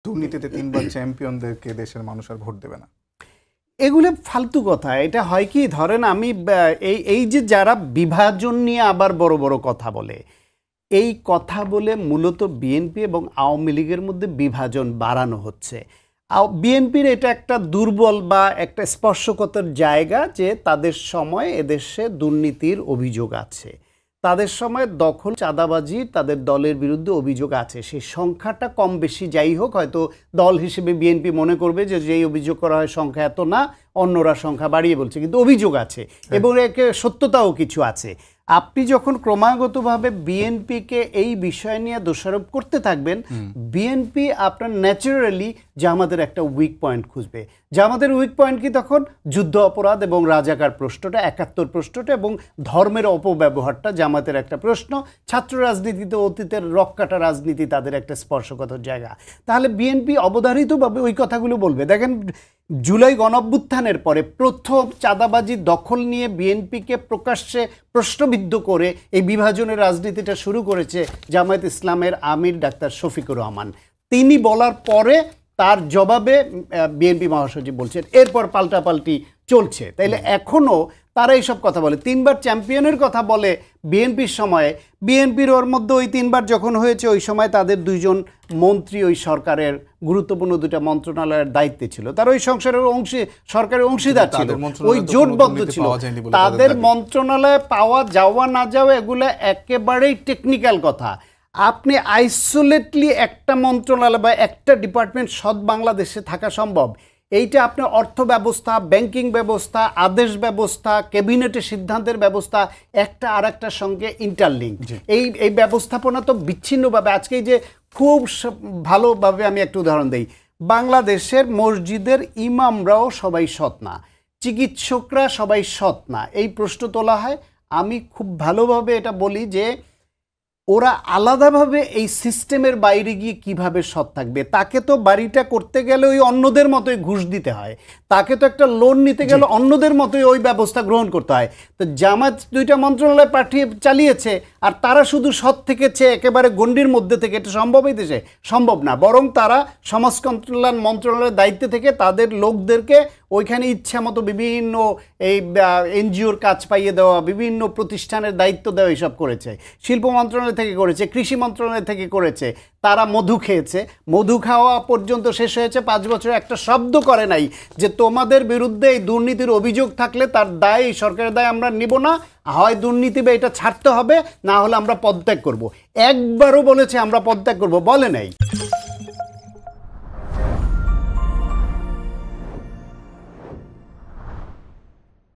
দুর্নীতিতে 3 বার চ্যাম্পিয়নদেরকে দেশের মানুষ আর ভোট দেবে না। এগুলো ফালতু কথা। এটা হয় কি, ধরেন আমি এই যে যারা বিভাজন নিয়ে আবার বড় বড় কথা বলে, এই কথা বলে মূলত বিএনপি এবং আওয়ামী লীগের মধ্যে বিভাজন বাড়ানো হচ্ছে। বিএনপির এটা একটা দুর্বল বা একটা স্পর্শকাতর জায়গা যে তাদের সময় এদেশে দুর্নীতির অভিযোগ আছে, তাদের সময় দখল চাঁদাবাজি তাদের দলের বিরুদ্ধে অভিযোগ আছে। সেই সংখ্যাটা কম বেশি যাই হোক, হয়তো দল হিসেবে বিএনপি মনে করবে যে যেই অভিযোগ করা হয় সংখ্যা এত না, অন্যরা সংখ্যা বাড়িয়ে বলছে, কিন্তু অভিযোগ আছে এবং একে সত্যতাও কিছু আছে। আপনি যখন ক্রমাগতভাবে বিএনপিকে এই বিষয় নিয়ে দোষারোপ করতে থাকবেন, বিএনপি আপনার ন্যাচারালি জামাতের একটা উইক পয়েন্ট খুঁজবে। জামাতের উইক পয়েন্ট কি তখন? যুদ্ধ অপরাধ এবং রাজাকার প্রশ্নটা, ৭১ প্রশ্নটা এবং ধর্মের অপব্যবহারটা জামাতের একটা প্রশ্ন। ছাত্র রাজনীতিতে অতীতের রক্কাটা রাজনীতি তাদের একটা স্পর্শকাতর জায়গা। তাহলে বিএনপি অবধারিতভাবে ওই কথাগুলো বলবে। দেখেন, জুলাই গণঅভ্যুত্থানের পরে প্রথম চাঁদাবাজি দখল নিয়ে বিএনপিকে প্রকাশ্যে প্রশ্নবিদ্ধ করে এই বিভাজনের রাজনীতিটা শুরু করেছে জামায়াত ইসলামের আমির ডাক্তার শফিকুর রহমান। তিনি বলার পরে তার জবাবে বিএনপি মহাসচিব বলছেন, এরপর পাল্টাপাল্টি চলছে। তাইলে এখনও তারা এইসব কথা বলে। 3 বার চ্যাম্পিয়নের কথা বলে বিএনপির সময়ে। বিএনপির ওর মধ্যে ওই 3 বার যখন হয়েছে ওই সময় তাদের 2 জন মন্ত্রী ওই সরকারের গুরুত্বপূর্ণ 2টা মন্ত্রণালয়ের দায়িত্বে ছিল, তারা ওই সরকারের অংশীদার ছিল, ওই জোটবদ্ধ ছিল। তাদের মন্ত্রণালয়ে পাওয়া যাওয়া না যাওয়া এগুলো একেবারেই টেকনিক্যাল কথা। আপনি আইসোলেটলি একটা মন্ত্রণালয় বা একটা ডিপার্টমেন্ট সৎ বাংলাদেশে থাকা সম্ভব? এইটা আপনার অর্থ ব্যবস্থা, ব্যাংকিং ব্যবস্থা, আদেশ ব্যবস্থা, ক্যাবিনেটের সিদ্ধান্তের ব্যবস্থা একটা আর একটার সঙ্গে ইন্টারলিঙ্ক। এই ব্যবস্থাপনা তো বিচ্ছিন্নভাবে আজকে যে খুব ভালোভাবে আমি একটা উদাহরণ দিই, বাংলাদেশের মসজিদের ইমামরাও সবাই সৎ না, চিকিৎসকরা সবাই সৎ না, এই প্রশ্ন তোলা হয়। আমি খুব ভালোভাবে এটা বলি যে ওরা আলাদাভাবে এই সিস্টেমের বাইরে গিয়ে কিভাবে সৎ থাকবে? তাকে তো বাড়িটা করতে গেলে ওই অন্যদের মতোই ঘুষ দিতে হয়, তাকে তো একটা লোন নিতে গেলে অন্যদের মতোই ওই ব্যবস্থা গ্রহণ করতে হয়। তো জামাত 2টা মন্ত্রণালয় চালিয়েছে আর তারা শুধু সৎ থেকেছে একেবারে গণ্ডির মধ্যে থেকে, এটা সম্ভব এই দেশে? সম্ভব না। বরং তারা সমাজ কল্যাণ মন্ত্রণালয়ের দায়িত্বে থেকে তাদের লোকদেরকে ওইখানে ইচ্ছা মতো বিভিন্ন এই এনজিওর কাজ পাইয়ে দেওয়া, বিভিন্ন প্রতিষ্ঠানের দায়িত্ব দেওয়া, এইসব করেছে। শিল্প মন্ত্রণালয় থেকে করেছে, কৃষি মন্ত্রণালয় থেকে করেছে। তারা মধু খেয়েছে, মধু খাওয়া পর্যন্ত শেষ হয়েছে, 5 বছর একটা শব্দ করে নাই যে তোমাদের বিরুদ্ধে এই দুর্নীতির অভিযোগ থাকলে তার দায়, এই সরকারের দায় আমরা নিব না, হয় দুর্নীতি বা এটা ছাড়তে হবে, না হলে আমরা পদত্যাগ করব। একবারও বলেছে আমরা পদত্যাগ করব? বলে নাই।